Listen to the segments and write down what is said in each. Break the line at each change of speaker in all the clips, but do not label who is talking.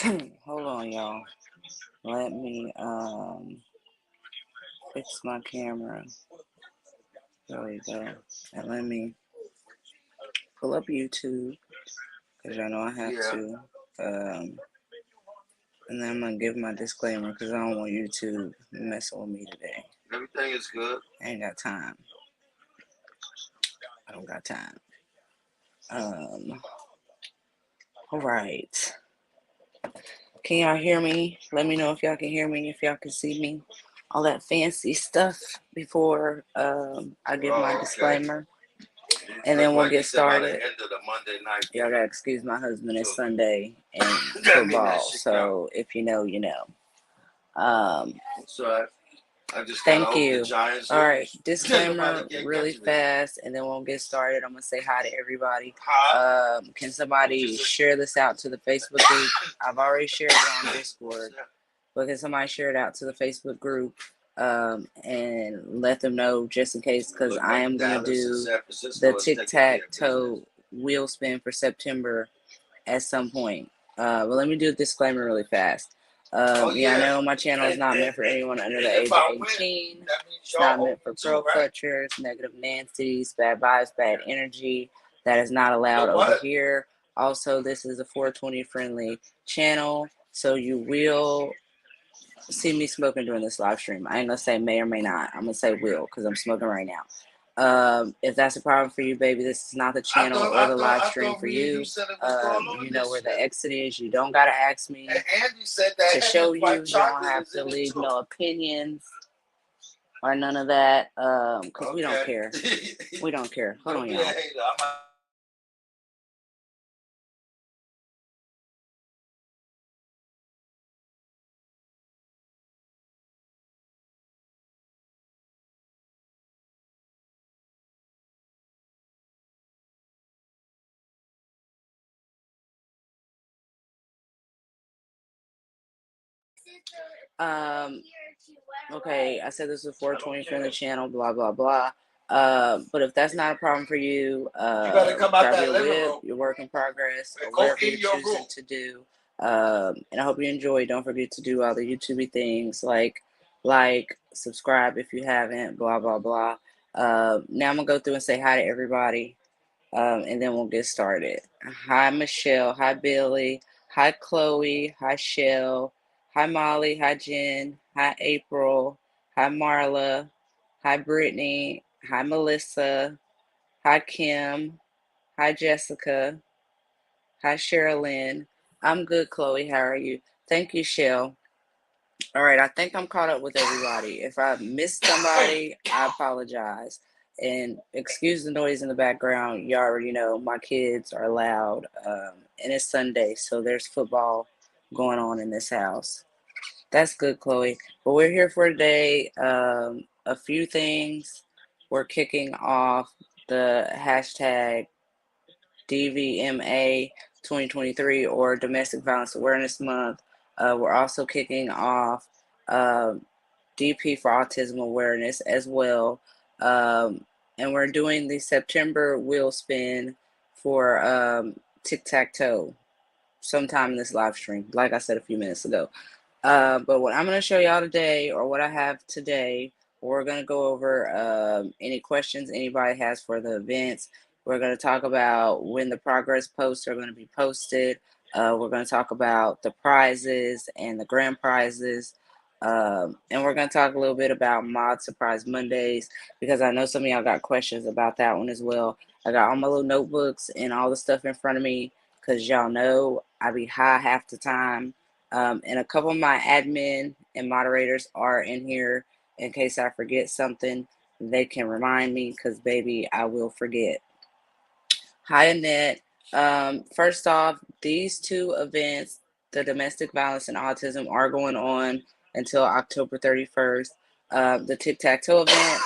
Hold on, y'all. Let me fix my camera. There we go. And let me pull up YouTube because I know I have to. And then I'm gonna give my disclaimer because I don't want YouTube messing with me today.
Everything is good.
I ain't got time. I don't got time. Um. All right. Can y'all hear me? Let me know if y'all can hear me, if y'all can see me. All that fancy stuff before I give my disclaimer. And then we'll get started. Y'all gotta excuse my husband. It's Sunday and football, so if you know, you know.
So I just
Thank you. All right, disclaimer really fast, and then we'll get started. I'm gonna say hi to everybody. Can somebody share this out to the Facebook group? I've already shared it on Discord, but can somebody share it out to the Facebook group and let them know just in case? Because I am gonna do the tic-tac-toe wheel spin for September at some point. But let me do a disclaimer really fast. I know my channel is not meant for anyone under the age of 18. It's not meant for pearl clutchers, negative Nancy's, bad vibes, bad energy. That is not allowed over here. Also, this is a 420 friendly channel, so you will see me smoking during this live stream. I ain't gonna say may or may not. I'm gonna say will because I'm smoking right now. If that's a problem for you, baby, this is not the channel or the live stream for you. You know where the exit is. You don't gotta ask me to show you. You don't have to leave no opinions or none of that. Cause we don't care. We don't care. Hold on, y'all. Um, okay, I said this is 420 friendly channel, blah blah blah. But if that's not a problem for you, grab your whip, your work in progress, or whatever you're choosing to do. And I hope you enjoy. Don't forget to do all the YouTubey things like, subscribe if you haven't, blah blah blah. Now I'm gonna go through and say hi to everybody, and then we'll get started. Hi Michelle, hi Billy, hi Chloe, hi Shell, hi Molly, hi Jen, hi April, hi Marla, hi Brittany, hi Melissa, hi Kim, hi Jessica, hi Sherilyn. I'm good, Chloe. How are you? Thank you, Shell. All right, I think I'm caught up with everybody. If I missed somebody, I apologize. And excuse the noise in the background. You already know my kids are loud. And it's Sunday, so there's football going on in this house. That's good, Chloe. But we're here for today. A few things. We're kicking off the hashtag DVMA 2023 or Domestic Violence Awareness Month. We're also kicking off DP for Autism Awareness as well. And we're doing the September wheel spin for tic tac toe sometime in this live stream, like I said a few minutes ago. But what I'm going to show y'all today, or what I have today, we're going to go over any questions anybody has for the events. We're going to talk about when the progress posts are going to be posted. We're going to talk about the prizes and the grand prizes. And we're going to talk a little bit about Mod Surprise Mondays because I know some of y'all got questions about that one as well. I got all my little notebooks and all the stuff in front of me because y'all know I be high half the time. And a couple of my admin and moderators are in here in case I forget something. They can remind me because, baby, I will forget. Hi, Annette. First off, these two events, the domestic violence and autism, are going on until October 31st. The tic tac toe event,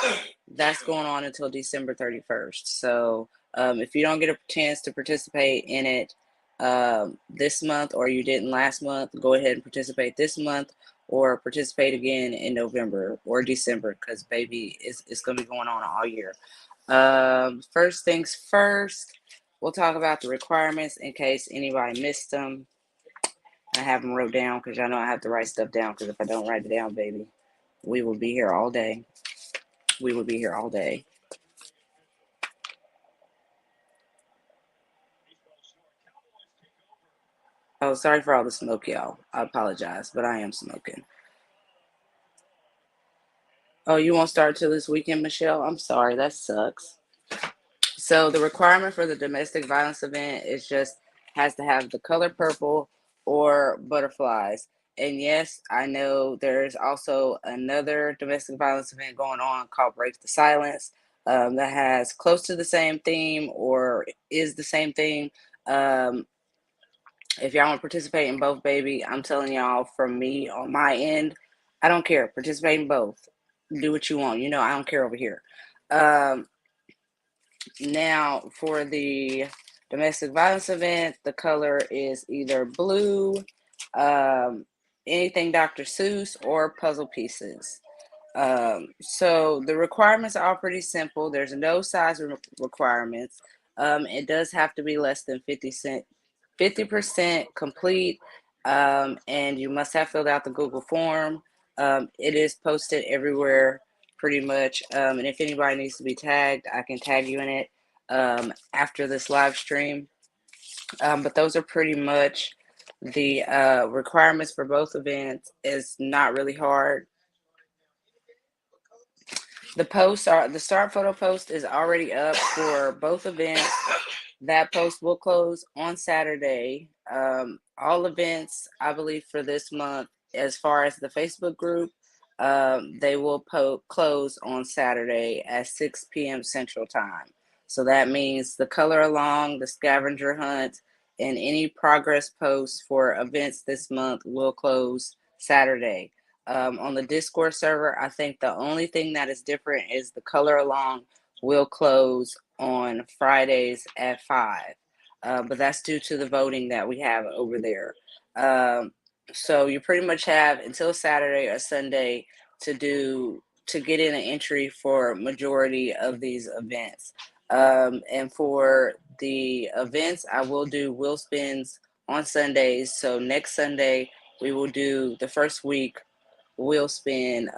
that's going on until December 31st. So if you don't get a chance to participate in it this month or you didn't last month, go ahead and participate this month or participate again in November or December because, baby, it's going to be going on all year. First things first, we'll talk about the requirements in case anybody missed them. I have them wrote down because y'all know I have to write stuff down, because if I don't write it down, baby, we will be here all day. We will be here all day. Oh, sorry for all the smoke, y'all. I apologize, but I am smoking. Oh, you won't start till this weekend, Michelle? I'm sorry, that sucks. So the requirement for the domestic violence event is just has to have the color purple or butterflies. And yes, I know there's also another domestic violence event going on called Break the Silence, that has close to the same theme or is the same thing. Um, if y'all want to participate in both, baby, I'm telling y'all from me on my end, I don't care. Participate in both. Do what you want. You know, I don't care over here. Um, Now, for the domestic violence event, the color is either blue, um, anything Dr. Seuss, or puzzle pieces. So the requirements are all pretty simple. There's no size requirements. It does have to be less than 50% complete, and you must have filled out the Google form. It is posted everywhere pretty much. And if anybody needs to be tagged, I can tag you in it after this live stream. But those are pretty much the requirements for both events. Is not really hard. The start photo post is already up for both events. That post will close on Saturday. All events, I believe, for this month, as far as the Facebook group, they will close on Saturday at 6 p.m. Central Time. So that means the color along, the scavenger hunt, and any progress posts for events this month will close Saturday. On the Discord server, I think the only thing that is different is the color along will close on Fridays at 5. But that's due to the voting that we have over there. Um, so you pretty much have until Saturday or Sunday to get in an entry for majority of these events. And for the events, I will do wheel spins on Sundays. So next Sunday, we will do the first week wheel spin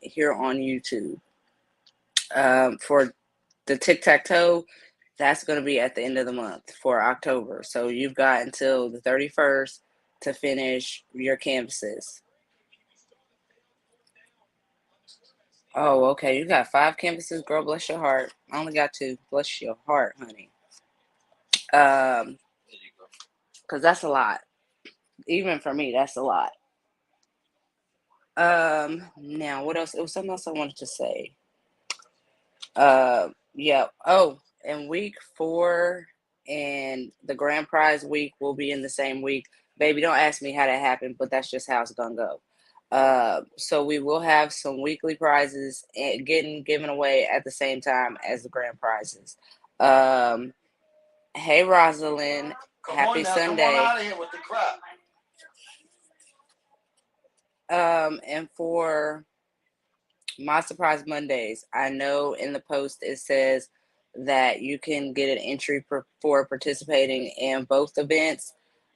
here on YouTube. For the tic tac toe, that's going to be at the end of the month for October. So you've got until the 31st to finish your canvases. Oh, okay. You got 5 canvases, girl. Bless your heart. I only got 2. Bless your heart, honey. Because that's a lot. Even for me, that's a lot. Now what else? It was something else I wanted to say. Yeah. Oh, and week 4 and the grand prize week will be in the same week. Baby, don't ask me how that happened, but that's just how it's gonna go. So we will have some weekly prizes and getting given away at the same time as the grand prizes. Um, hey Rosalind, happy Sunday. Come on out of here with the crap. And for my surprise Mondays, I know in the post it says that you can get an entry for participating in both events.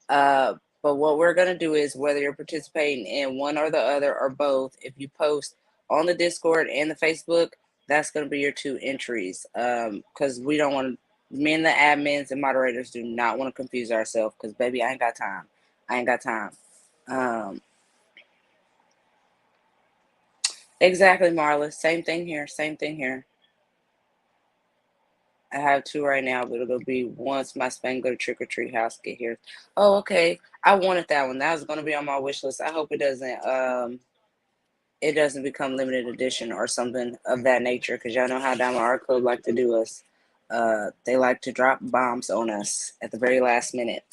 Uh, but what we're going to do is, whether you're participating in one or the other or both, if you post on the Discord and the Facebook, that's going to be your 2 entries. Because we don't want me and the admins and moderators do not want to confuse ourselves. Because baby, I ain't got time. I ain't got time. Um, exactly, Marla. Same thing here. Same thing here. I have 2 right now, but it'll be once my Spangler Trick or Treat house get here. Oh, okay. I wanted that one. That was gonna be on my wish list. I hope it doesn't become limited edition or something of that nature, because y'all know how Diamond Art Club like to do us. They like to drop bombs on us at the very last minute.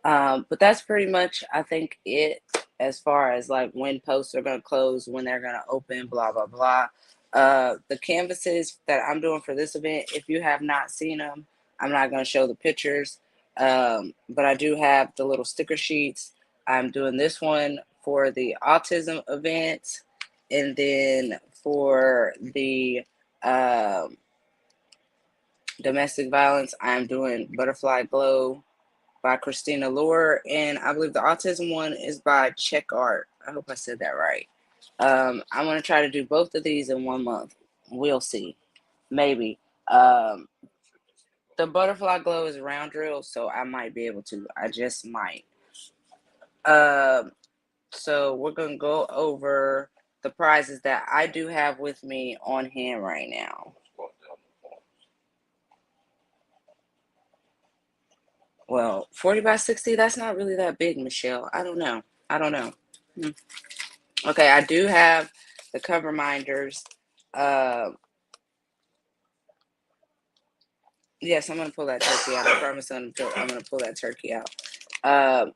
But that's pretty much, I think, it as far as like when posts are going to close, when they're going to open, blah, blah, blah. The canvases that I'm doing for this event, if you have not seen them, I'm not going to show the pictures. But I do have the little sticker sheets. I'm doing this one for the autism event. And then for the domestic violence, I'm doing butterfly glow. by Christina Lure, and I believe the autism one is by Check Art. I hope I said that right. I'm gonna try to do both of these in 1 month. We'll see. Maybe. The butterfly glow is round drill, so I might be able to. I just might. Um, so we're gonna go over the prizes that I do have with me on hand right now. Well, 40 by 60, that's not really that big, Michelle. I don't know. I don't know. Hmm. Okay, I do have the cover minders. Uh, yes, I'm gonna pull that turkey out. I promise I'm gonna pull that turkey out. Uh,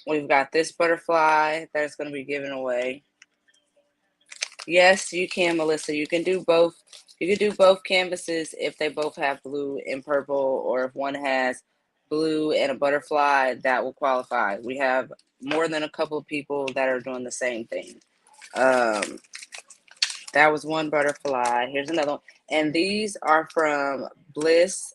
we've got this butterfly that's gonna be given away. Yes, you can, Melissa. You can do both. You can do both canvases if they both have blue and purple, or if one has blue and a butterfly, that will qualify. We have more than a couple of people that are doing the same thing. Um, that was one butterfly. Here's another one. And these are from Bliss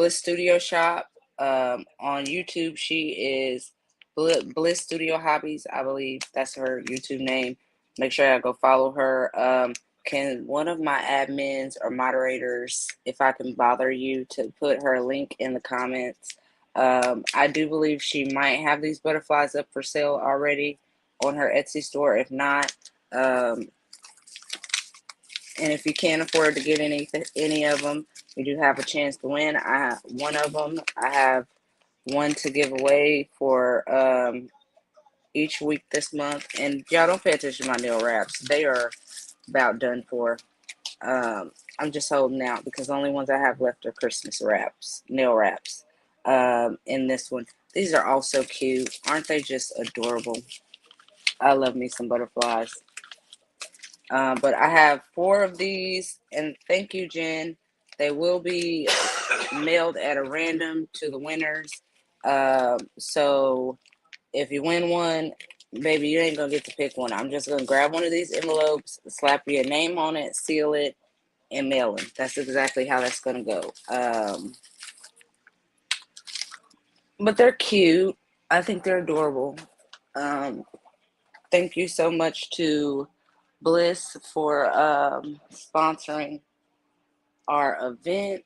Studio Shop. On YouTube, she is Bliss Studio Hobbies, I believe that's her YouTube name. Make sure I go follow her. Can one of my admins or moderators, if I can bother you, to put her link in the comments? I do believe she might have these butterflies up for sale already on her Etsy store. If not, and if you can't afford to get any of them, you do have a chance to win. I have one of them. I have one to give away for each week this month. And y'all don't pay attention to my nail wraps. They are about done for. I'm just holding out because the only ones I have left are Christmas wraps, nail wraps. In this one, these are all so cute. Aren't they just adorable? I love me some butterflies. But I have 4 of these, and thank you, Jen. They will be mailed at a random to the winners. So if you win one, baby, you ain't gonna get to pick one. I'm just gonna grab one of these envelopes, slap your name on it, seal it, and mail them. That's exactly how that's gonna go. But they're cute. I think they're adorable. Um, thank you so much to Bliss for sponsoring our event.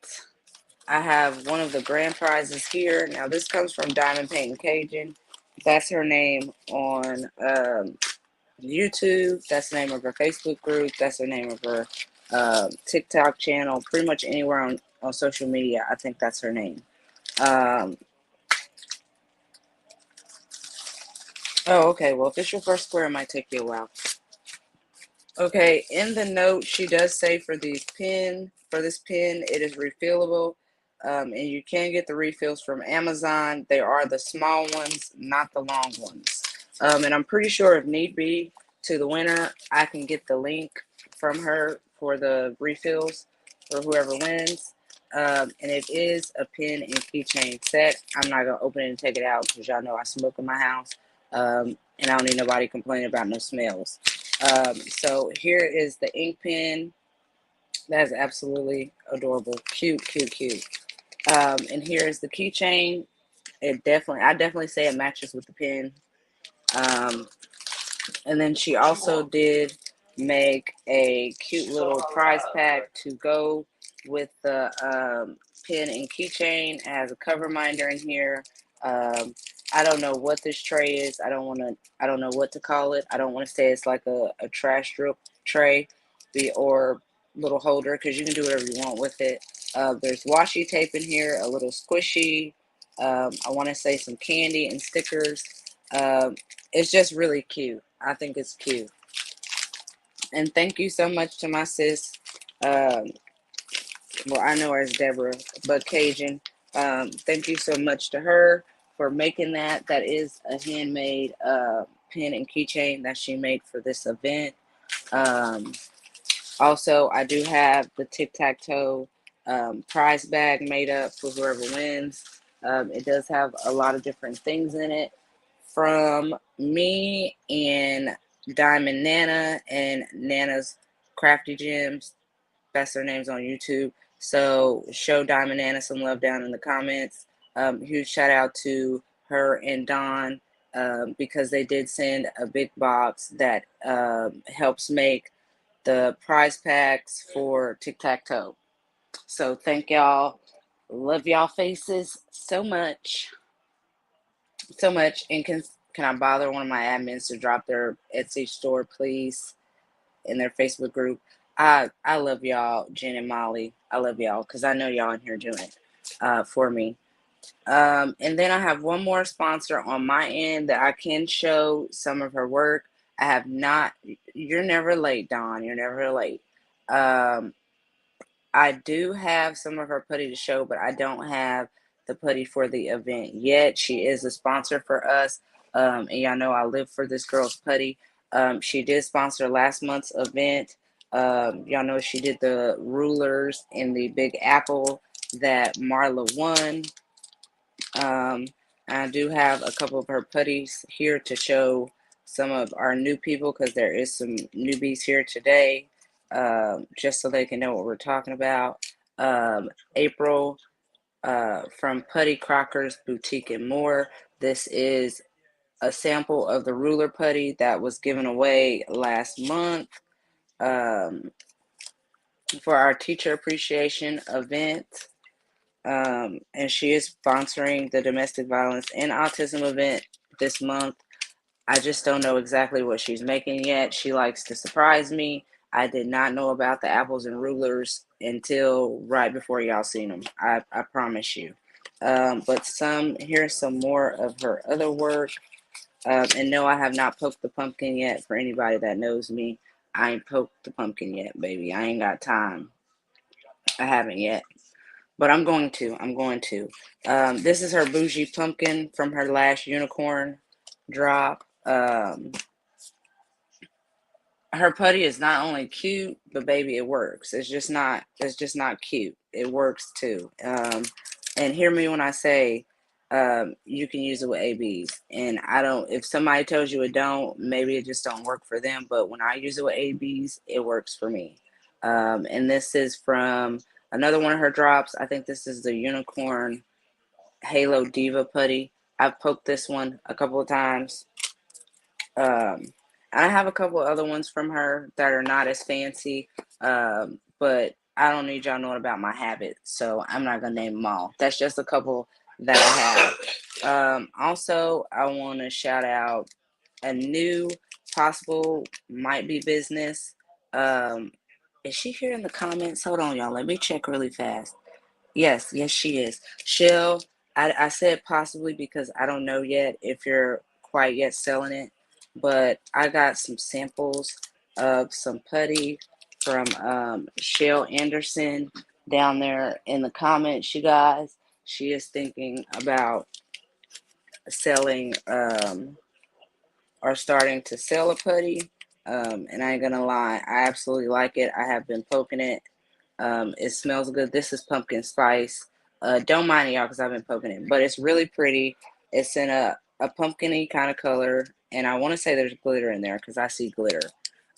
I have one of the grand prizes here. Now, this comes from Diamond Painting Cajun. That's her name on YouTube. That's the name of her Facebook group. That's the name of her TikTok channel. Pretty much anywhere on social media, I think that's her name. Oh, okay. Well, if it's your first square, it might take you a while. Okay, in the note, she does say for this pen, it is refillable, and you can get the refills from Amazon. They are the small ones, not the long ones. And I'm pretty sure if need be, to the winner, I can get the link from her for the refills for whoever wins. And it is a pen and keychain set. I'm not gonna open it and take it out because y'all know I smoke in my house, and I don't need nobody complaining about no smells. So here is the ink pen. That's absolutely adorable. Cute, cute, cute. And here is the keychain. I definitely say it matches with the pen. Um, and then she also did make a cute little prize pack to go with the pen and keychain. It has a cover minder in here. I don't know what this tray is. I don't know what to call it. I don't want to say it's like a trash strip tray or little holder because you can do whatever you want with it. There's washi tape in here, a little squishy. I want to say some candy and stickers. It's just really cute. I think it's cute. And thank you so much to my sis. Um, well, I know her as Deborah, but Cajun. Thank you so much to her for making that. That is a handmade pin and keychain that she made for this event. Um, Also, I do have the tic-tac-toe prize bag made up for whoever wins. It does have a lot of different things in it from me and Diamond Nana and Nana's Crafty Gems. That's their names on YouTube. So show Diamond Nana some love down in the comments. Huge shout out to her and Don, because they did send a big box that helps make the prize packs for tic tac toe. So thank y'all. Love y'all faces so much, so much. And can I bother one of my admins to drop their Etsy store, please, in their Facebook group? I love y'all, Jen and Molly. I love y'all because I know y'all in here doing it for me. And then I have one more sponsor on my end that I can show some of her work. I have not. You're never late, Dawn. You're never late. Um, I do have some of her putty to show, but I don't have the putty for the event yet. She is a sponsor for us. And y'all know I live for this girl's putty. She did sponsor last month's event. Y'all know she did the rulers and the big apple that Marla won. Um, I do have a couple of her putties here to show some of our new people because there is some newbies here today, just so they can know what we're talking about. April from Putty Crocker's Boutique and More. This is a sample of the ruler putty that was given away last month um, for our teacher appreciation event. And she is sponsoring the domestic violence and autism event this month. I just don't know exactly what she's making yet. She likes to surprise me. I did not know about the apples and rulers until right before y'all seen them. I promise you. But here's some more of her other work. And no, I have not poked the pumpkin yet. For anybody that knows me, I ain't poked the pumpkin yet, baby. I ain't got time. I haven't yet. But I'm going to. I'm going to. This is her bougie pumpkin from her last unicorn drop. Her putty is not only cute, but baby, it works. It's just not. It's just not cute. It works too. And hear me when I say, you can use it with ABs. And I don't. If somebody tells you it don't, maybe it just don't work for them. But when I use it with ABs, it works for me. And this is from another one of her drops. I think this is the unicorn Halo Diva putty. I've poked this one a couple of times. Um, I have a couple other ones from her that are not as fancy, but I don't need y'all knowing about my habits, so I'm not gonna name them all. That's just a couple that I have. Also, I want to shout out a new possible might be business. Um, is she here in the comments? Hold on, y'all. Let me check really fast. Yes, yes, she is. She'll, I said possibly because I don't know yet if you're quite yet selling it, but I got some samples of some putty from Shell Anderson down there in the comments, you guys. She is thinking about selling or starting to sell a putty. And I ain't gonna lie, I absolutely like it. I have been poking it. It smells good. This is pumpkin spice. Don't mind it, y'all, because I've been poking it, but it's really pretty. It's in a pumpkin-y kind of color, and I want to say there's glitter in there because I see glitter.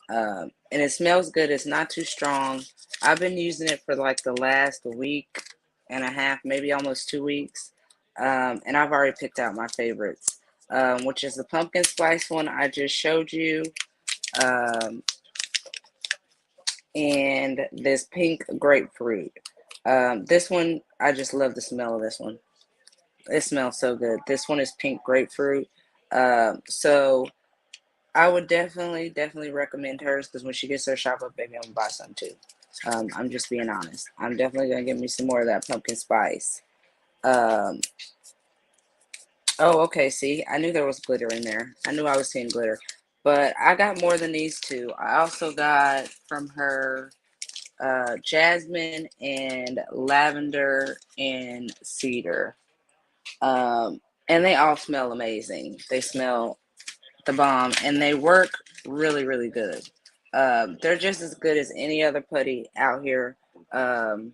And it smells good. It's not too strong. I've been using it for like the last week and a half, maybe almost 2 weeks. And I've already picked out my favorites, which is the pumpkin spice one I just showed you. Um, and this pink grapefruit. This one, I just love the smell of this one. It smells so good. This one is pink grapefruit. So I would definitely recommend hers because when she gets her shop up, baby, I'm gonna buy some too. I'm just being honest. I'm definitely gonna get me some more of that pumpkin spice. Um, oh, okay. See, I knew there was glitter in there. I knew I was seeing glitter, but I got more than these two. I also got from her jasmine and lavender and cedar. And they all smell amazing. They smell the bomb and they work really good. They're just as good as any other putty out here. Um,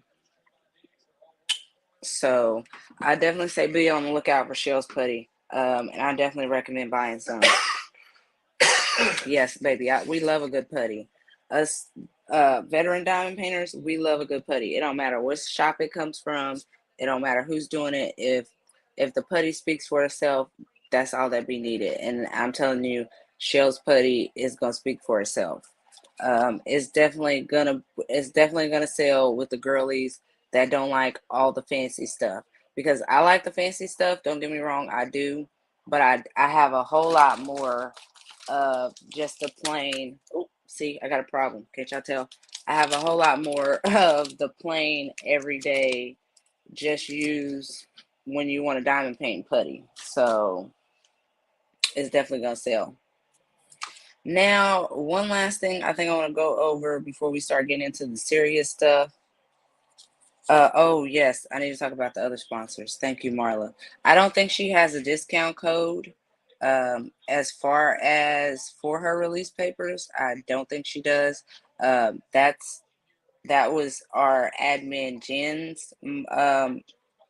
so I definitely say be on the lookout for Shell's putty. And I definitely recommend buying some. Yes, baby, we love a good putty. Us veteran diamond painters, we love a good putty. It don't matter what shop it comes from. It don't matter who's doing it. If if the putty speaks for itself, that's all that be needed. And I'm telling you, Shell's putty is gonna speak for itself. It's definitely gonna sell with the girlies that don't like all the fancy stuff. Because I like the fancy stuff, don't get me wrong, I do. But I have a whole lot more of just the plain. Oh, see, I got a problem. Can't y'all tell? I have a whole lot more of the plain everyday just use when you want a diamond paint putty. So it's definitely gonna sell. Now, one last thing I think I want to go over before we start getting into the serious stuff. Oh yes, I need to talk about the other sponsors. Thank you, Marla. I don't think she has a discount code. As far as for her release papers, I don't think she does. That was our admin Jen's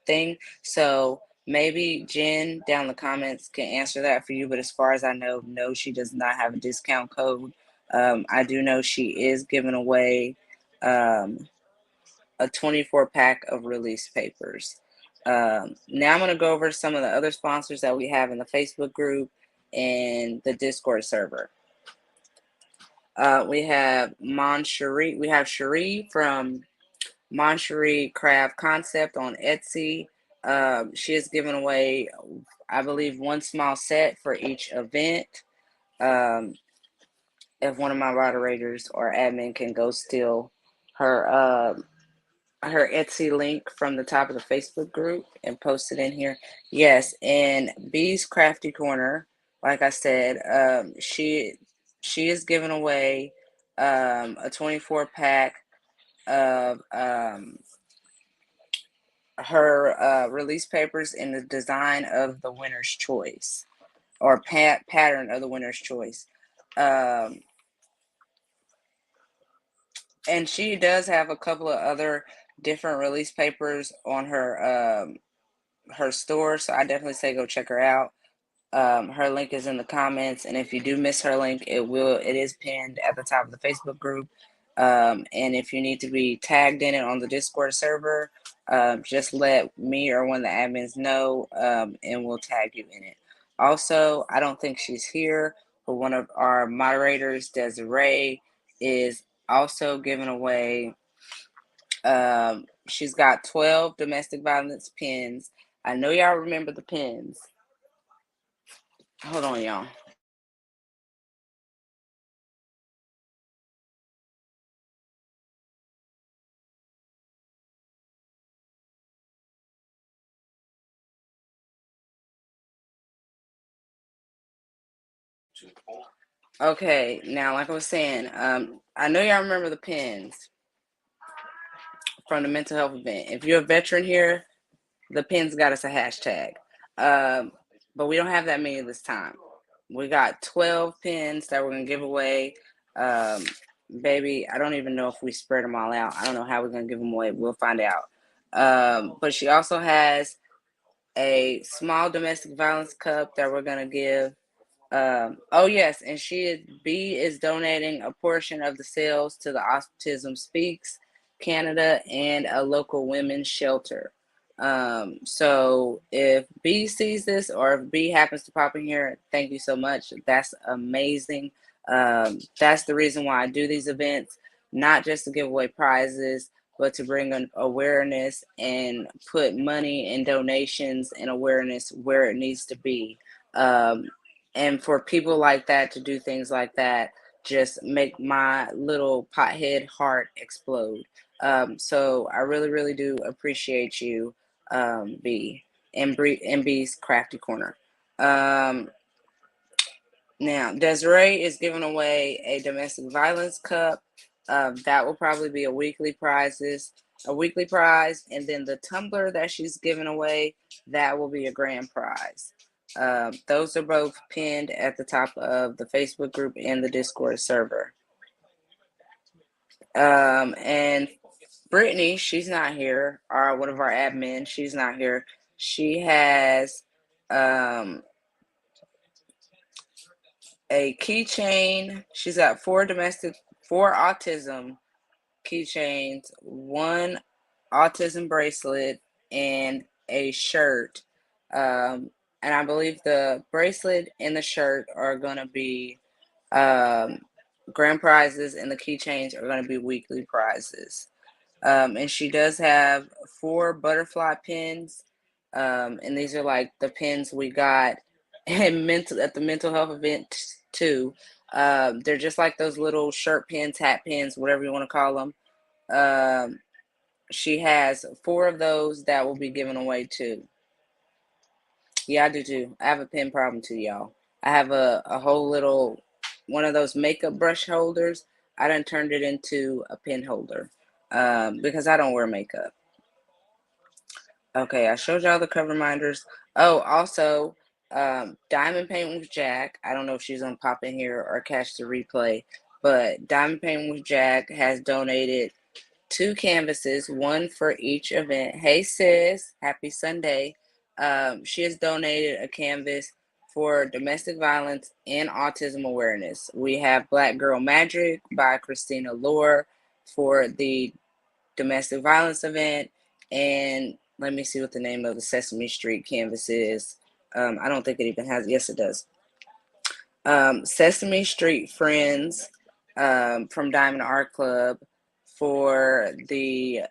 thing. So maybe Jen down in the comments can answer that for you. But as far as I know, no, she does not have a discount code. I do know she is giving away a 24 pack of release papers. Now I'm going to go over some of the other sponsors that we have in the Facebook group and the Discord server. We have Moncherie. We have Cherie from Moncherie Craft Concept on Etsy. She is giving away, I believe, one small set for each event. If one of my moderators or admin can go steal her her Etsy link from the top of the Facebook group and post it in here. Yes, and B's Crafty Corner, like I said, she is giving away a 24 pack of her release papers in the design of the winner's choice or pattern of the winner's choice. And she does have a couple of other different release papers on her store, so I definitely say go check her out. Her link is in the comments, and if you do miss her link, it is pinned at the top of the Facebook group. And if you need to be tagged in it on the Discord server, just let me or one of the admins know, and we'll tag you in it. Also, I don't think she's here, but one of our moderators, Desiree, is also giving away. She's got 12 domestic violence pins. I know y'all remember the pins. Hold on, y'all. Okay, now, like I was saying, I know y'all remember the pins from the mental health event. If you're a veteran here, the pins got us a hashtag. But we don't have that many this time. We got 12 pins that we're going to give away. Baby, I don't even know if we spread them all out. I don't know how we're going to give them away. We'll find out. But she also has a small domestic violence cup that we're going to give. Oh yes, and B is donating a portion of the sales to the Autism Speaks Canada and a local women's shelter. So if B sees this or if B happens to pop in here, thank you so much. That's amazing. That's the reason why I do these events, not just to give away prizes, but to bring an awareness and put money and donations and awareness where it needs to be. And for people like that to do things like that just make my little pothead heart explode. So I really, really do appreciate you, B and B's Crafty Corner. Now Desiree is giving away a domestic violence cup. That will probably be a weekly prize, and then the tumbler that she's giving away, that will be a grand prize. Those are both pinned at the top of the Facebook group and the Discord server. And Brittany, she's not here. One of our admins, she's not here. She has a keychain. She's got four autism keychains, one autism bracelet, and a shirt And I believe the bracelet and the shirt are gonna be um, grand prizes, and the keychains are gonna be weekly prizes. And she does have 4 butterfly pins, and these are like the pins we got and mental at the mental health event too. They're just like those little shirt pins, hat pins, whatever you want to call them. Um, she has 4 of those that will be given away too. Yeah, I do too. I have a pen problem too, y'all. I have a whole little one of those makeup brush holders. I done turned it into a pen holder because I don't wear makeup. Okay, I showed y'all the cover reminders. Oh, also, Diamond Paint with Jack. I don't know if she's gonna pop in here or catch the replay, but Diamond Paint with Jack has donated 2 canvases, one for each event. Hey sis, happy Sunday. She has donated a canvas for domestic violence and autism awareness. We have Black Girl Magic by Christina Lore for the domestic violence event. And let me see what the name of the Sesame Street canvas is. I don't think it even has, yes, it does. Sesame Street Friends from Diamond Art Club for the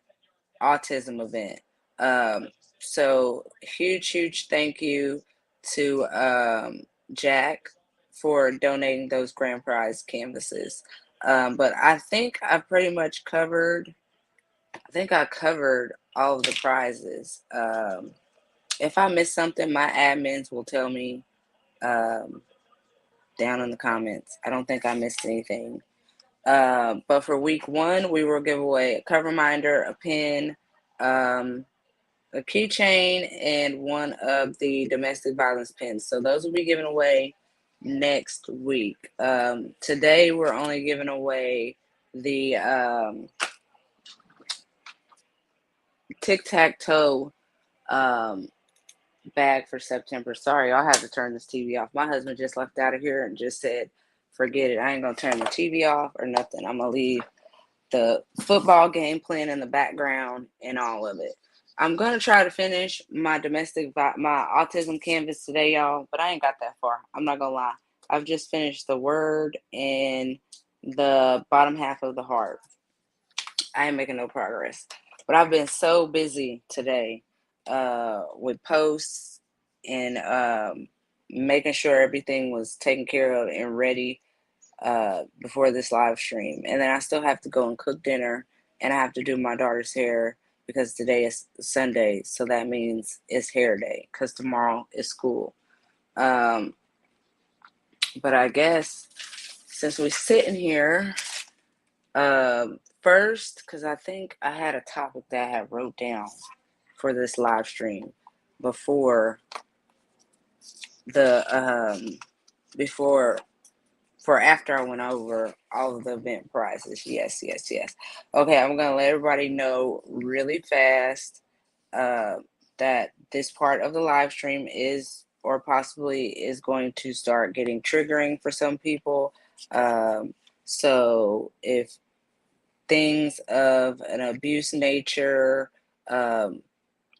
autism event. Um, so huge thank you to Jack for donating those grand prize canvases. But I think I've pretty much covered. I think I covered all of the prizes. If I missed something, my admins will tell me um, down in the comments. I don't think I missed anything. But for week 1, we will give away a cover reminder, a pin, um, a keychain, and one of the domestic violence pins. So those will be given away next week. Today, we're only giving away the tic tac toe um, bag for September. Sorry, I'll have to turn this TV off. My husband just left out of here and just said, forget it. I ain't going to turn the TV off or nothing. I'm going to leave the football game playing in the background and all of it. I'm going to try to finish my my autism canvas today, y'all, but I ain't got that far. I'm not going to lie. I've just finished the word and the bottom half of the heart. I ain't making no progress. But I've been so busy today with posts and making sure everything was taken care of and ready before this live stream. And then I still have to go and cook dinner, and I have to do my daughter's hair because today is Sunday. So that means it's hair day because tomorrow is school. Um, but I guess since we're sitting here, first, because I think I had a topic that I had wrote down for this live stream before the before for after I went over all of the event prizes. Yes. Okay, I'm gonna let everybody know really fast uh, that this part of the live stream is or possibly is going to start getting triggering for some people. Um, so if things of an abuse nature um,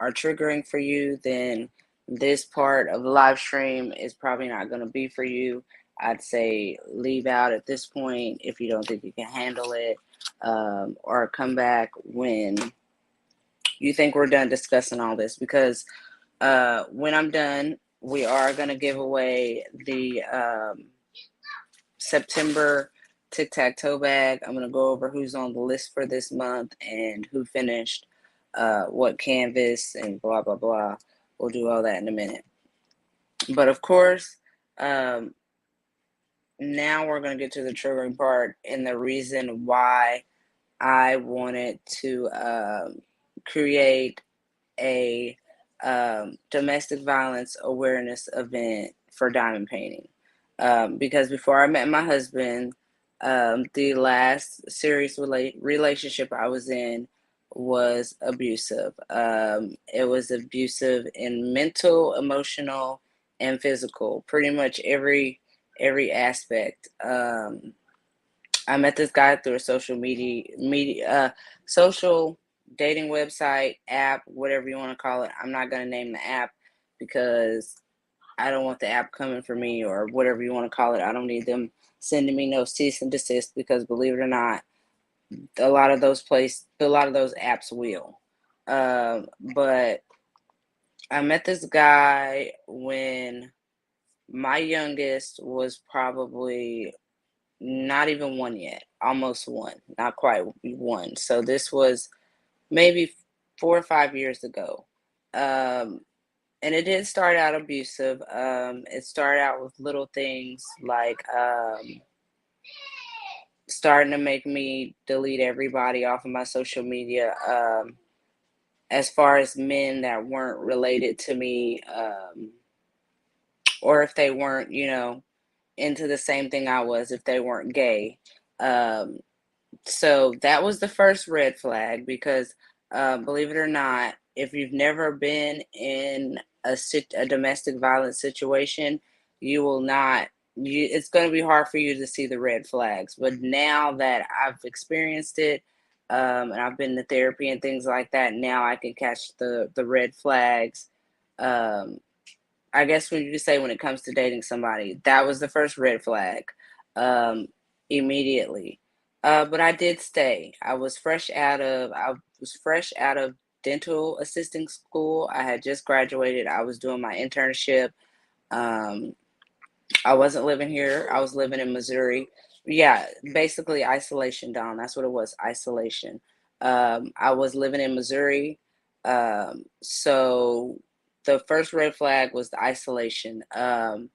are triggering for you, then this part of the live stream is probably not going to be for you. I'd say leave out at this point if you don't think you can handle it, or come back when you think we're done discussing all this. Because when I'm done, we are going to give away the September tic tac toe bag. I'm going to go over who's on the list for this month and who finished what canvas and blah, blah, blah. We'll do all that in a minute. But of course, um, now we're going to get to the triggering part and the reason why I wanted to create a domestic violence awareness event for diamond painting. Because before I met my husband, the last serious relationship I was in was abusive. It was abusive in mental, emotional, and physical. Pretty much every aspect. I met this guy through a social dating website, app, whatever you want to call it. I'm not going to name the app. because I don't want the app coming for me or whatever you want to call it. I don't need them sending me no cease and desist because believe it or not, a lot of those apps will. But I met this guy when my youngest was probably not even one yet, almost one, not quite one. So this was maybe 4 or 5 years ago. Um, and it did start out abusive. It started out with little things like starting to make me delete everybody off of my social media. As far as men that weren't related to me, or if they weren't, into the same thing I was, if they weren't gay. Um, So that was the first red flag because, believe it or not, if you've never been in a domestic violence situation, you will not. It's going to be hard for you to see the red flags. But now that I've experienced it, and I've been to therapy and things like that, now I can catch the red flags. Um, I guess when you say when it comes to dating somebody, that was the first red flag, um, immediately. But I did stay. I was fresh out of dental assisting school. I had just graduated. I was doing my internship. Um, I wasn't living here. I was living in Missouri. Yeah, basically isolation, Don. That's what it was, isolation. I was living in Missouri. So the first red flag was the isolation. And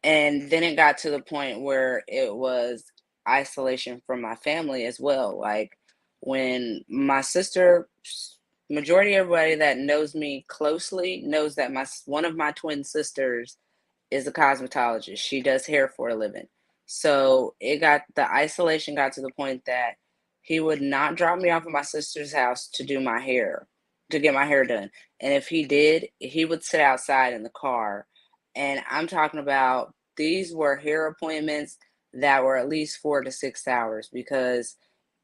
then it got to the point where it was isolation from my family as well. Like when my sister, majority of everybody that knows me closely knows that my one of my twin sisters is a cosmetologist. She does hair for a living. So the isolation got to the point that he would not drop me off at my sister's house to do my hair, to get my hair done. And if he did, he would sit outside in the car. And I'm talking about these were hair appointments that were at least 4 to 6 hours because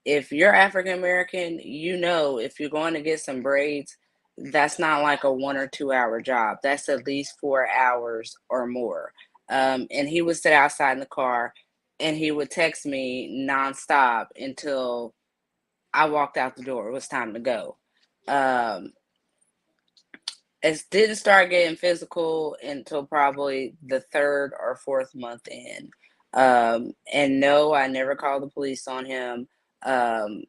if you're African American, if you're going to get some braids, that's not like a 1 or 2 hour job. That's at least 4 hours or more. And he would sit outside in the car and he would text me nonstop until I walked out the door. It was time to go. Um, it didn't start getting physical until probably the third or fourth month in. And no, I never called the police on him. Um,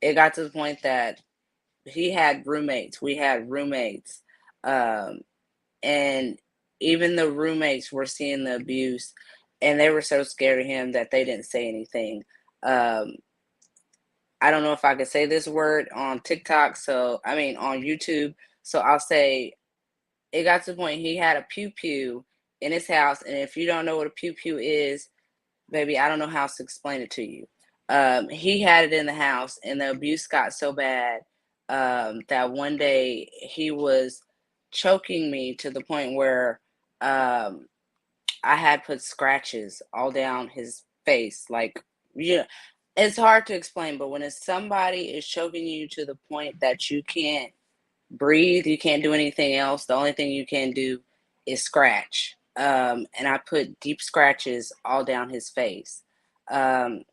it got to the point that he had roommates. We had roommates. Um, and even the roommates were seeing the abuse and they were so scared of him that they didn't say anything. Um, I don't know if I could say this word on TikTok, on YouTube. So I'll say it got to the point he had a pew pew in his house. And if you don't know what a pew pew is, baby, I don't know how to explain it to you. He had it in the house, and the abuse got so bad that one day he was choking me to the point where um, I had put scratches all down his face. Like, yeah, it's hard to explain, but when somebody is choking you to the point that you can't breathe, you can't do anything else. The only thing you can do is scratch. And I put deep scratches all down his face. Um,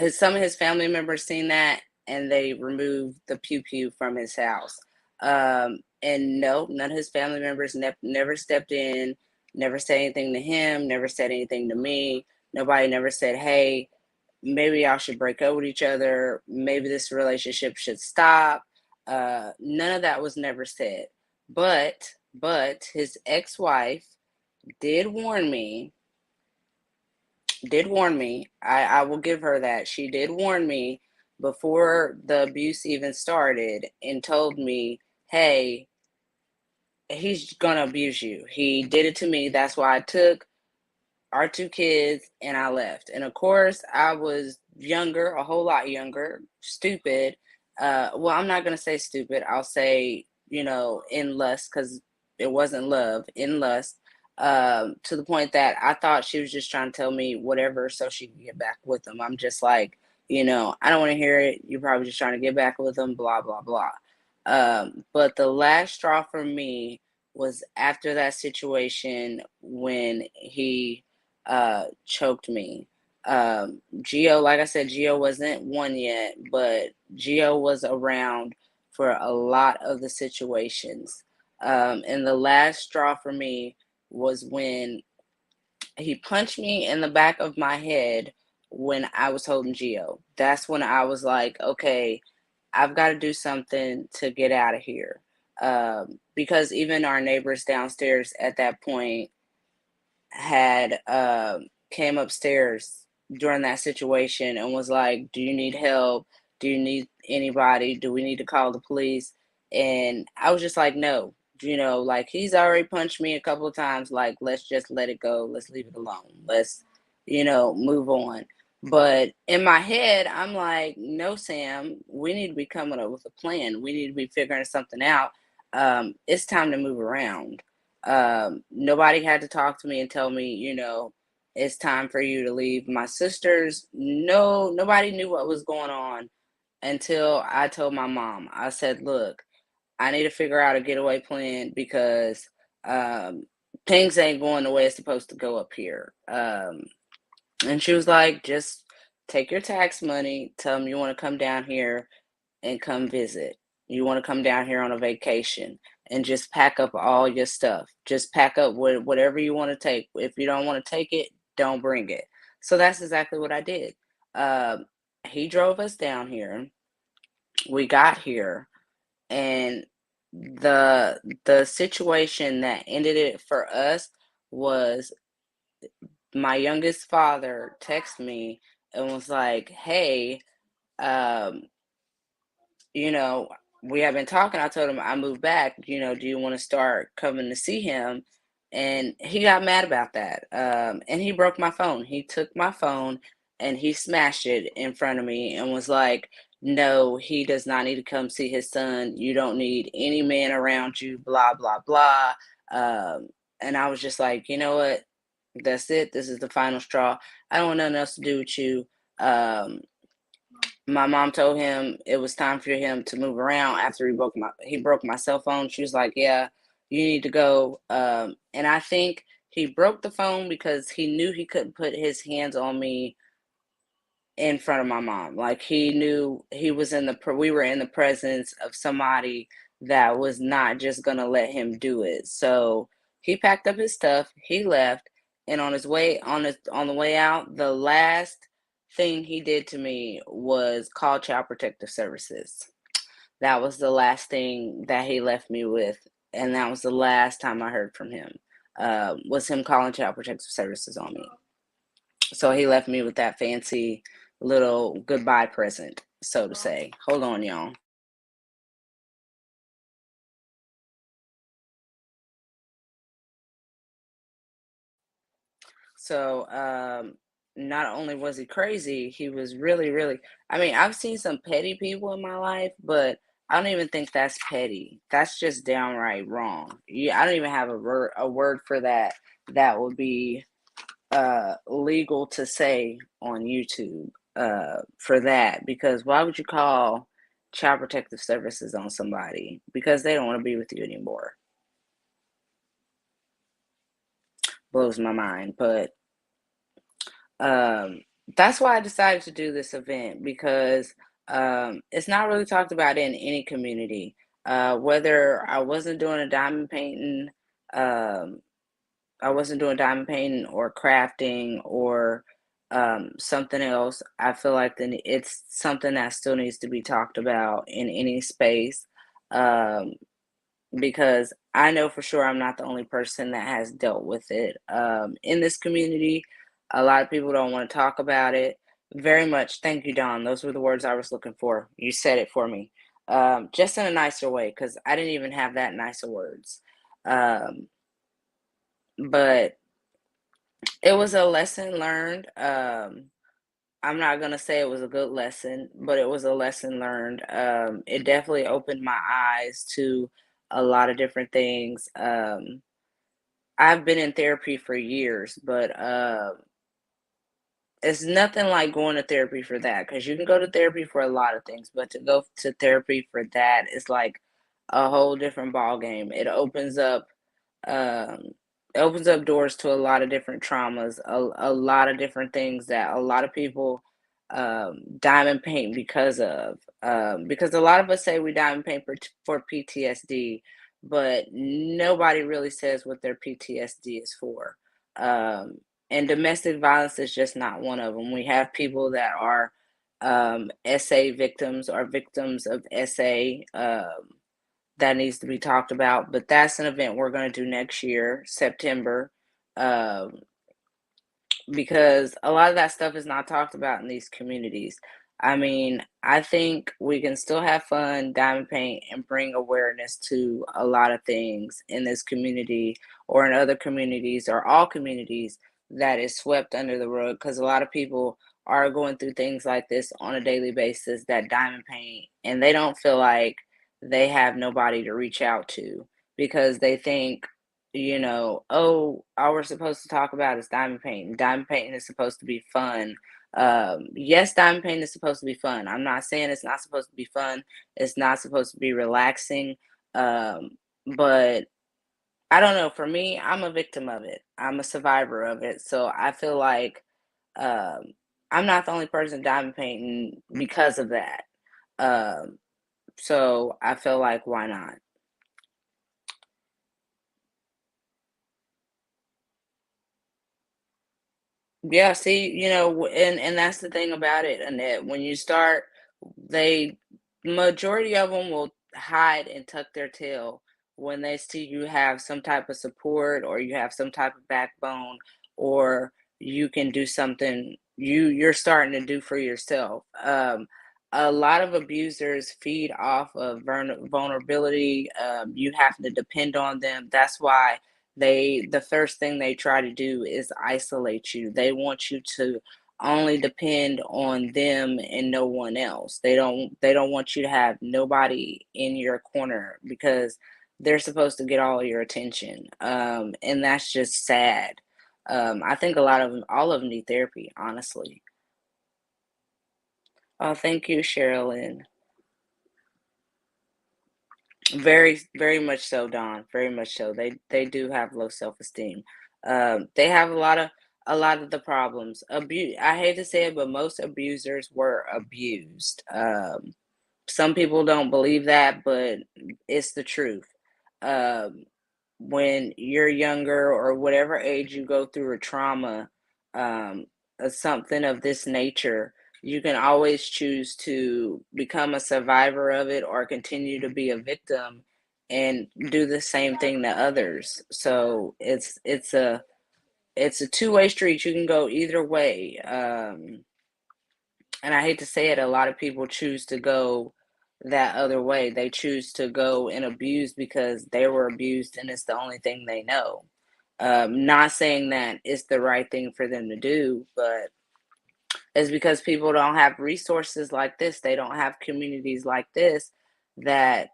some of his family members seen that and they removed the pew pew from his house. And no, none of his family members never stepped in, never said anything to him, never said anything to me. Nobody never said, hey, maybe y'all should break up with each other. Maybe this relationship should stop. None of that was never said. But his ex-wife did warn me, I will give her that. She did warn me before the abuse even started and told me, hey, he's gonna abuse you. He did it to me. That's why I took our two kids and I left. And of course, I was younger, a whole lot younger, stupid. Well, I'm not going to say stupid. I'll say, in lust, because it wasn't love, in lust, to the point that I thought she was just trying to tell me whatever so she could get back with them. I'm just like, I don't want to hear it. You're probably just trying to get back with them, blah, blah, blah. But the last straw for me was after that situation when he choked me. Geo, like I said, Geo wasn't one yet, but Geo was around for a lot of the situations. And the last straw for me was when he punched me in the back of my head when I was holding Geo. That's when I was like, okay, I've got to do something to get out of here. Because even our neighbors downstairs at that point had came upstairs during that situation and was like, "Do you need help? Do you need anybody? Do we need to call the police?" And I was just like, "No." Like he's already punched me a couple of times. Like, let's just let it go. Let's leave it alone. Let's, move on. But in my head, I'm like, no, Sam, we need to be coming up with a plan. We need to be figuring something out. It's time to move around. Nobody had to talk to me and tell me, it's time for you to leave. My sisters, no, nobody knew what was going on until I told my mom. I said, look, I need to figure out a getaway plan because um, things ain't going the way it's supposed to go up here. And she was like, just take your tax money, tell them you want to come down here and come visit. You want to come down here on a vacation and just pack up all your stuff. Just pack up whatever you want to take. If you don't want to take it, don't bring it. So that's exactly what I did. Um, he drove us down here. We got here, and the situation that ended it for us was my youngest father texted me and was like, "Hey, um, you know, we have been talking. I told him I moved back. Do you want to start coming to see him?" And he got mad about that. And he broke my phone. He took my phone and he smashed it in front of me and was like, "No, he does not need to come see his son. You don't need any man around you, blah, blah, blah." Um, and I was just like, you know what? That's it. This is the final straw. I don't want nothing else to do with you. Um, my mom told him it was time for him to move around after he broke my cell phone. She was like, "Yeah, you need to go." And I think he broke the phone because he knew he couldn't put his hands on me in front of my mom. Like he knew we were in the presence of somebody that was not just gonna let him do it. So he packed up his stuff, he left, and on the way out, the last thing he did to me was call Child Protective Services. That was the last thing that he left me with, and that was the last time I heard from him. Was him calling Child Protective Services on me. So he left me with that fancy little goodbye present, so to say. Hold on, y'all. So, not only was he crazy, he was really, really. I mean, I've seen some petty people in my life, but I don't even think that's petty. That's just downright wrong. Yeah, I don't even have a word for that. That would be legal to say on YouTube for that, because why would you call Child Protective Services on somebody because they don't want to be with you anymore? Blows my mind. But um, that's why I decided to do this event because it's not really talked about in any community. Whether um, I wasn't doing diamond painting or crafting or something else. I feel like then it's something that still needs to be talked about in any space, um, because I know for sure I'm not the only person that has dealt with it in this community. A lot of people don't want to talk about it. Very much. Thank you, Don. Those were the words I was looking for. You said it for me. Just in a nicer way, because I didn't even have that nicer words. Um, but it was a lesson learned. I'm not gonna say it was a good lesson, but it was a lesson learned. It definitely opened my eyes to a lot of different things. I've been in therapy for years, but it's nothing like going to therapy for that because you can go to therapy for a lot of things, but to go to therapy for that is like a whole different ball game. It opens up. um, it opens up doors to a lot of different traumas, a lot of different things that a lot of people diamond paint because of. Because a lot of us say we diamond paint for PTSD, but nobody really says what their PTSD is for. Um, and domestic violence is just not one of them. We have people that are SA victims or victims of SA. That needs to be talked about. But that's an event we're going to do next year, September, um, because a lot of that stuff is not talked about in these communities. I mean, I think we can still have fun, diamond paint, and bring awareness to a lot of things in this community or in other communities or all communities that is swept under the rug because a lot of people are going through things like this on a daily basis that diamond paint and they don't feel like they have nobody to reach out to because they think oh, all we're supposed to talk about is diamond painting. Diamond painting is supposed to be fun. Yes, diamond painting is supposed to be fun. I'm not saying it's not supposed to be fun. It's not supposed to be relaxing. Um, but I don't know. For me, I'm a victim of it. I'm a survivor of it. So I feel like um, I'm not the only person diamond painting because of that. Um, so I feel like why not? Yeah, see, and that's the thing about it, Annette. When you start, they majority of them will hide and tuck their tail when they see you have some type of support or you have some type of backbone or you can do something you're starting to do for yourself. A lot of abusers feed off of vulnerability. You have to depend on them. That's why the first thing they try to do is isolate you. They want you to only depend on them and no one else. They don't want you to have nobody in your corner because they're supposed to get all your attention. And that's just sad. I think a lot of them, all of them need therapy, honestly. Oh, thank you, Sherilyn. Very much so, Don. Very much so. They do have low self-esteem. They have a lot of the problems. Abuse. I hate to say it, but most abusers were abused. Some people don't believe that, but it's the truth. Um, when you're younger or whatever age you go through a trauma, um, something of this nature, you can always choose to become a survivor of it or continue to be a victim and do the same thing to others. So it's a two-way street. You can go either way. And I hate to say it, a lot of people choose to go that other way. They choose to go and abuse because they were abused and it's the only thing they know. Not saying that it's the right thing for them to do, but it's because people don't have resources like this. They don't have communities like this that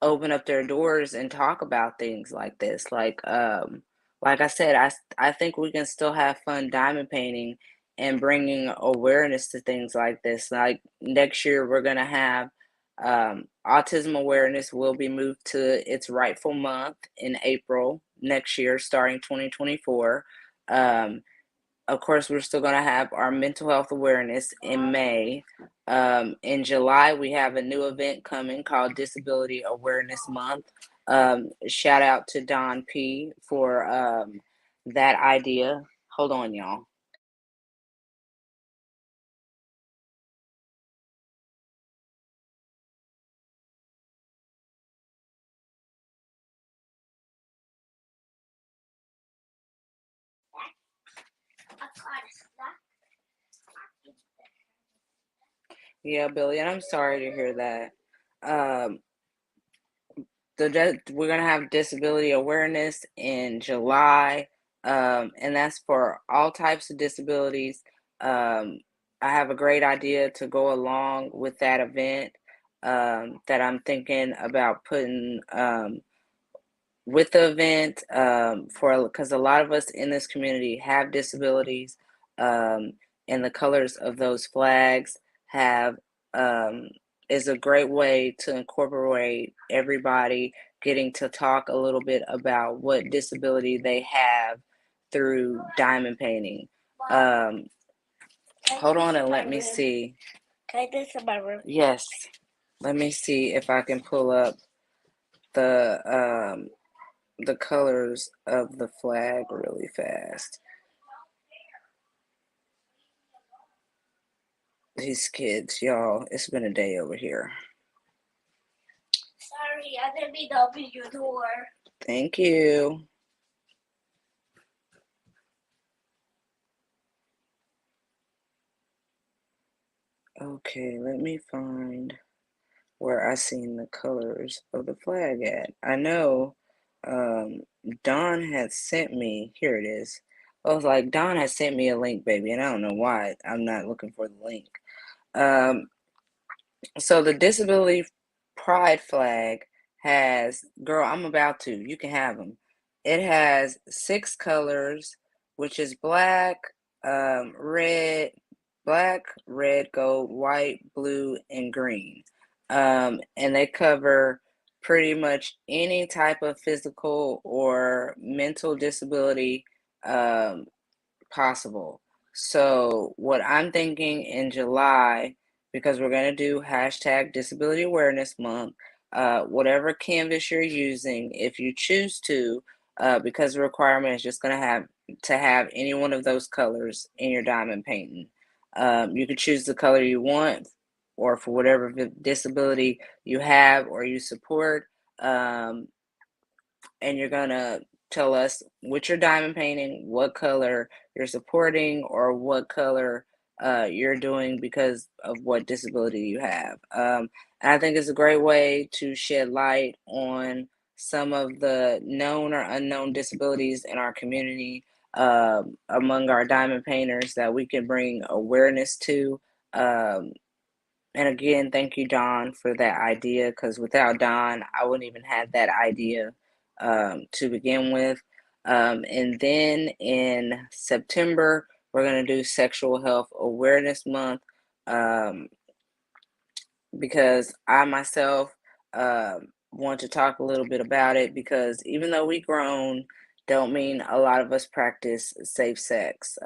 open up their doors and talk about things like this. Like I said, I think we can still have fun diamond painting and bringing awareness to things like this. Like next year, we're gonna have autism awareness will be moved to its rightful month in April next year, starting 2024. Um, of course, we're still going to have our mental health awareness in May. In July, we have a new event coming called Disability Awareness Month. Shout out to Don P for that idea. Hold on, y'all. Yeah, Billy, and I'm sorry to hear that. Um, we're gonna have disability awareness in July, and that's for all types of disabilities. Um, I have a great idea to go along with that event that I'm thinking about putting with the event for because a lot of us in this community have disabilities, um, and the colors of those flags have um, is a great way to incorporate everybody getting to talk a little bit about what disability they have through diamond painting. Hold on and let me see.
Can I do this in my room?
Yes. Let me see if I can pull up the colors of the flag really fast. These kids, y'all, it's been a day over here.
Sorry, I didn't mean to open your door.
Thank you. Okay, let me find where I seen the colors of the flag at. I know Dawn had sent me, here it is. I was like, Dawn had sent me a link, baby, and I don't know why I'm not looking for the link. So the disability pride flag has, girl, I'm about to, you can have them. It has 6 colors, which is red, gold, white, blue, and green. And they cover pretty much any type of physical or mental disability possible. So what I'm thinking in July, because we're going to do hashtag Disability Awareness Month, whatever canvas you're using, if you choose to, because the requirement is just going to have any one of those colors in your diamond painting. You can choose the color you want, or for whatever disability you have or you support. And you're gonna tell us what you're diamond painting, what color you're supporting, or what color you're doing because of what disability you have. And I think it's a great way to shed light on some of the known or unknown disabilities in our community, among our diamond painters, that we can bring awareness to. Um, and again, thank you, Don, for that idea, because without Don, I wouldn't even have that idea to begin with. And then in September, we're going to do Sexual Health Awareness Month, because I myself want to talk a little bit about it, because even though we grown, don't mean a lot of us practice safe sex.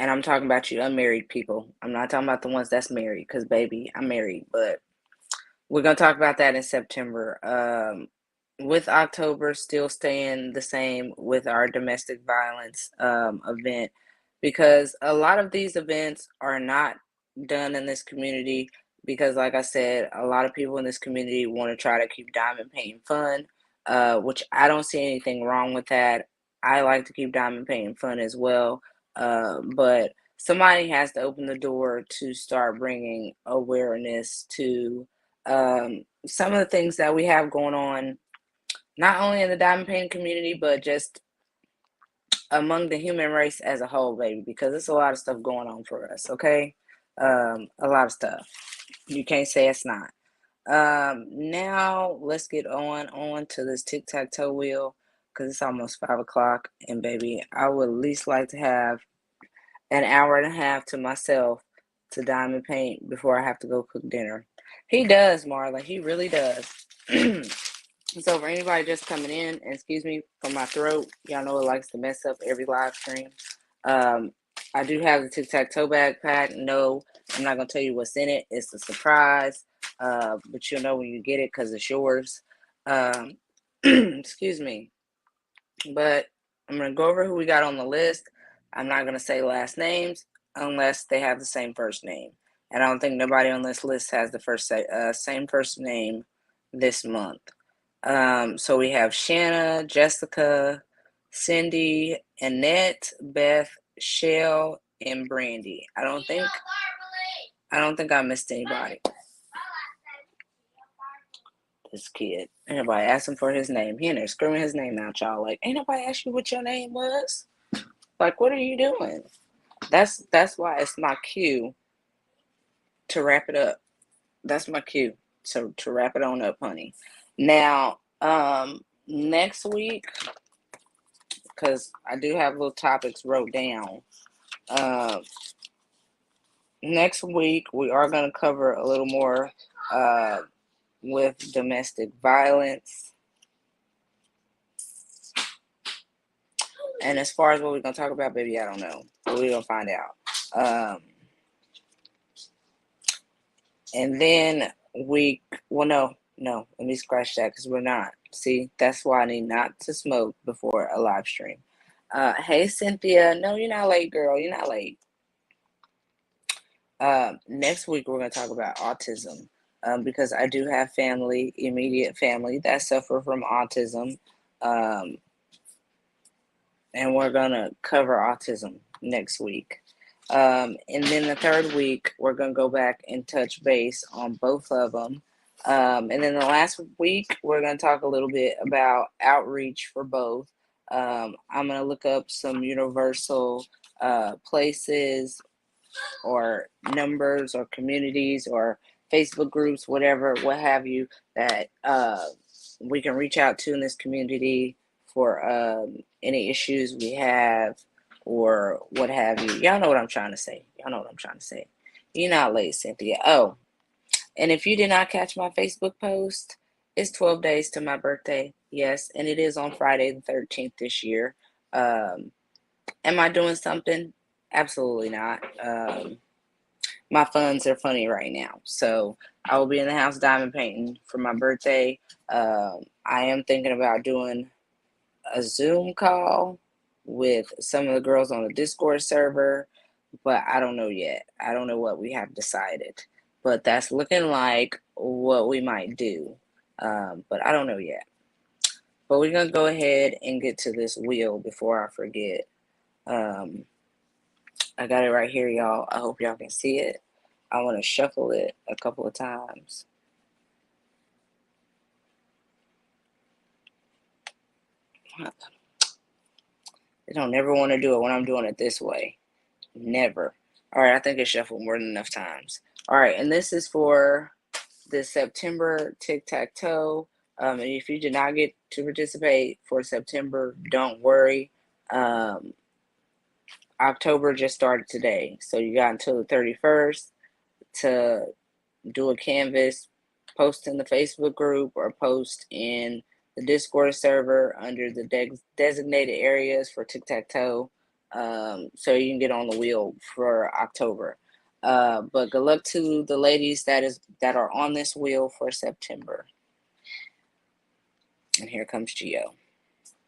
And I'm talking about you unmarried people. I'm not talking about the ones that's married, because, baby, I'm married. But we're going to talk about that in September. With October still staying the same with our domestic violence event, because a lot of these events are not done in this community, because, like I said, a lot of people in this community want to try to keep diamond painting fun, which I don't see anything wrong with that. I like to keep diamond painting fun as well. But somebody has to open the door to start bringing awareness to some of the things that we have going on, not only in the diamond painting community, but just among the human race as a whole, baby, because there's a lot of stuff going on for us, okay? A lot of stuff. You can't say it's not. Now let's get on to this tic-tac-toe wheel, because it's almost 5 o'clock, and baby, I would at least like to have an hour and a half to myself to diamond paint before I have to go cook dinner. He does, Marla. He really does. So for anybody just coming in, and excuse me for my throat, y'all know it likes to mess up every live stream. I do have the tic-tac-toe backpack. No, I'm not going to tell you what's in it. It's a surprise, but you'll know when you get it because it's yours. Excuse me. But I'm going to go over who we got on the list. I'm not going to say last names unless they have the same first name. And I don't think nobody on this list has the same first name this month. So we have Shanna, Jessica, Cindy, Annette, Beth, Shell, and Brandy. I don't think I missed anybody. This kid. Ain't nobody asked him for his name. He in there screaming his name out, y'all. Like, ain't nobody asked you what your name was? Like, what are you doing? That's why it's my cue to wrap it up. That's my cue. So to wrap it on up, honey. Now, next week, because I do have little topics wrote down. Next week we are going to cover a little more with domestic violence. And as far as what we're going to talk about, baby, I don't know. But we're going to find out. And then no, let me scratch that because we're not. See, that's why I need not to smoke before a live stream. Hey, Cynthia. No, you're not late, girl. You're not late. Next week, we're going to talk about autism because I do have immediate family that suffer from autism. And we're going to cover autism next week. And then the third week, we're going to go back and touch base on both of them. And then the last week, we're going to talk a little bit about outreach for both. I'm going to look up some universal places or numbers or communities or Facebook groups, whatever, what have you, that we can reach out to in this community for any issues we have or what have you. Y'all know what I'm trying to say. You're not late, Cynthia. Oh, and if you did not catch my Facebook post, it's 12 days to my birthday. Yes, and it is on Friday the 13th this year. Am I doing something? Absolutely not. My funds are funny right now. So I will be in the house diamond painting for my birthday. I am thinking about doing a Zoom call with some of the girls on the Discord server, but I don't know yet. I don't know what we have decided, but that's looking like what we might do. But I don't know yet. But we're going to go ahead and get to this wheel before I forget. I got it right here, y'all. I hope y'all can see it. I want to shuffle it a couple of times. They don't never want to do it when I'm doing it this way. Never. All right, I think it's shuffled more than enough times. All right, and this is for the September tic-tac-toe. And if you did not get to participate for September, don't worry. October just started today, so you got until the 31st to do a canvas, post in the Facebook group or post in the Discord server under the designated areas for tic-tac-toe, so you can get on the wheel for October. But good luck to the ladies that are on this wheel for September. And here comes Gio.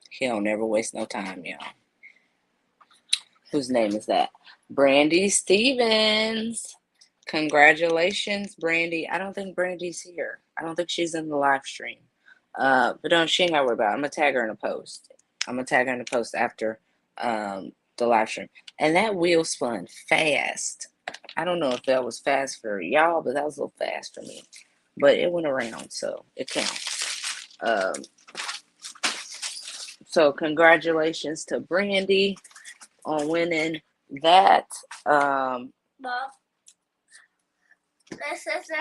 He don't never waste no time, y'all. Whose name is that? Brandy Stevens. Congratulations, Brandy. I don't think Brandy's here. I don't think she's in the live stream. But she ain't got to worry about it. I'm going to tag her in a post. After the live stream. And that wheel spun fast. I don't know if that was fast for y'all, but that was a little fast for me. But it went around, so it counts. So congratulations to Brandy on winning that.
Mom, my sister said I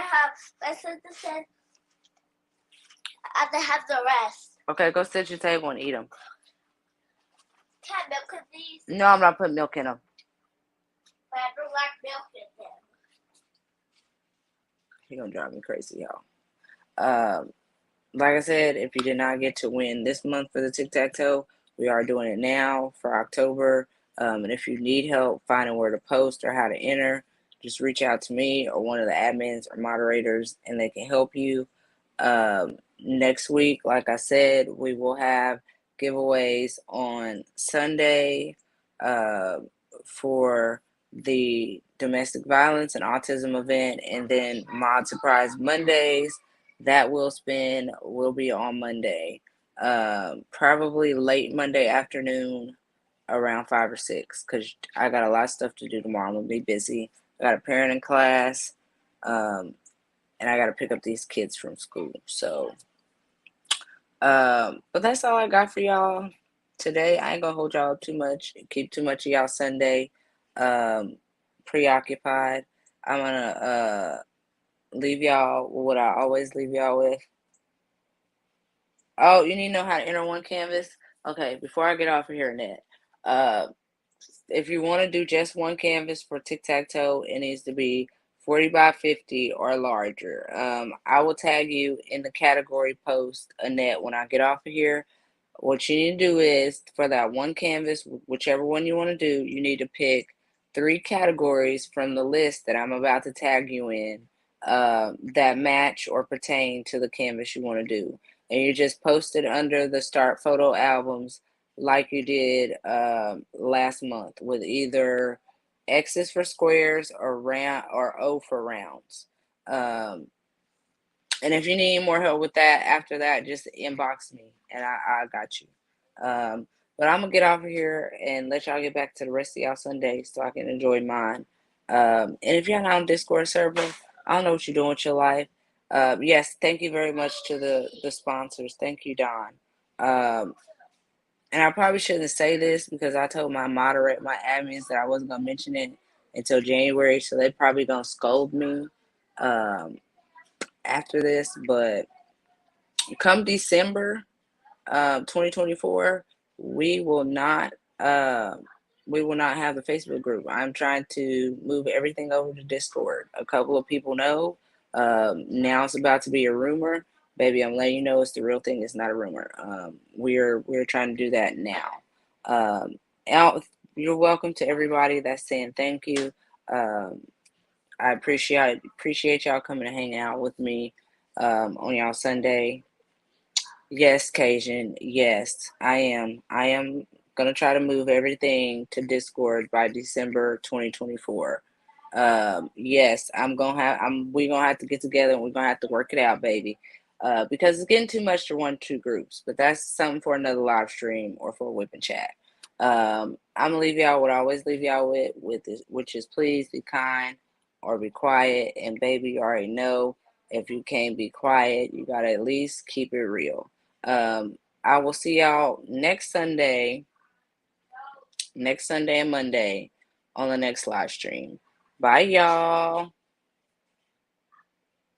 have to have the rest.
Okay, go sit at your table and eat them.
Can I milk in these?
No, I'm not putting milk in them.
But I don't like milk in them.
You're going to drive me crazy, y'all. Like I said, if you did not get to win this month for the tic-tac-toe, we are doing it now for October. And if you need help finding where to post or how to enter, just reach out to me or one of the admins or moderators, and they can help you. Next week, like I said, we will have giveaways on Sunday for the domestic violence and autism event, and then Mod Surprise Mondays. That will be on Monday, probably late Monday afternoon, around 5 or 6, because I got a lot of stuff to do tomorrow. I'm gonna be busy. I got a parenting class, and I got to pick up these kids from school. So, but that's all I got for y'all today. I ain't gonna hold y'all up too much. Keep too much of y'all Sunday preoccupied. I'm gonna leave y'all with what I always leave y'all with. Oh, you need to know how to enter one canvas? Okay, before I get off of here, Annette, if you want to do just one canvas for tic-tac-toe, it needs to be 40 by 50 or larger. I will tag you in the category post, Annette, when I get off of here. What you need to do is for that one canvas, whichever one you want to do, you need to pick 3 categories from the list that I'm about to tag you in, that match or pertain to the canvas you want to do. And you just post it under the start photo albums like you did last month, with either X's for squares or round or O for rounds. Um, and if you need more help with that after that, just inbox me and I got you. Um, but I'm gonna get off of here and let y'all get back to the rest of y'all Sunday so I can enjoy mine. And if you're not on Discord server, I don't know what you're doing with your life. Yes, thank you very much to the sponsors. Thank you, Don. Um, and I probably shouldn't say this because I told my admins that I wasn't gonna mention it until January, so they probably gonna scold me um, after this. But come December 2024, we will not uh, we will not have the Facebook group. I'm trying to move everything over to Discord. A couple of people know. Now it's about to be a rumor. Baby, I'm letting you know it's the real thing. It's not a rumor. We're trying to do that now. Um, Al, you're welcome to everybody that's saying thank you. Um, I appreciate y'all coming to hang out with me on y'all Sunday. Yes, Cajun. Yes, I am. I am gonna try to move everything to Discord by December 2024. Yes, we gonna have to get together and we're gonna have to work it out, baby. Because it's getting too much to run 2 groups, but that's something for another live stream or for a whip and chat. I'm gonna leave y'all what I always leave y'all with this, which is please be kind or be quiet. And baby, you already know if you can't be quiet, you gotta at least keep it real. I will see y'all next Sunday and Monday on the next live stream. Bye, y'all.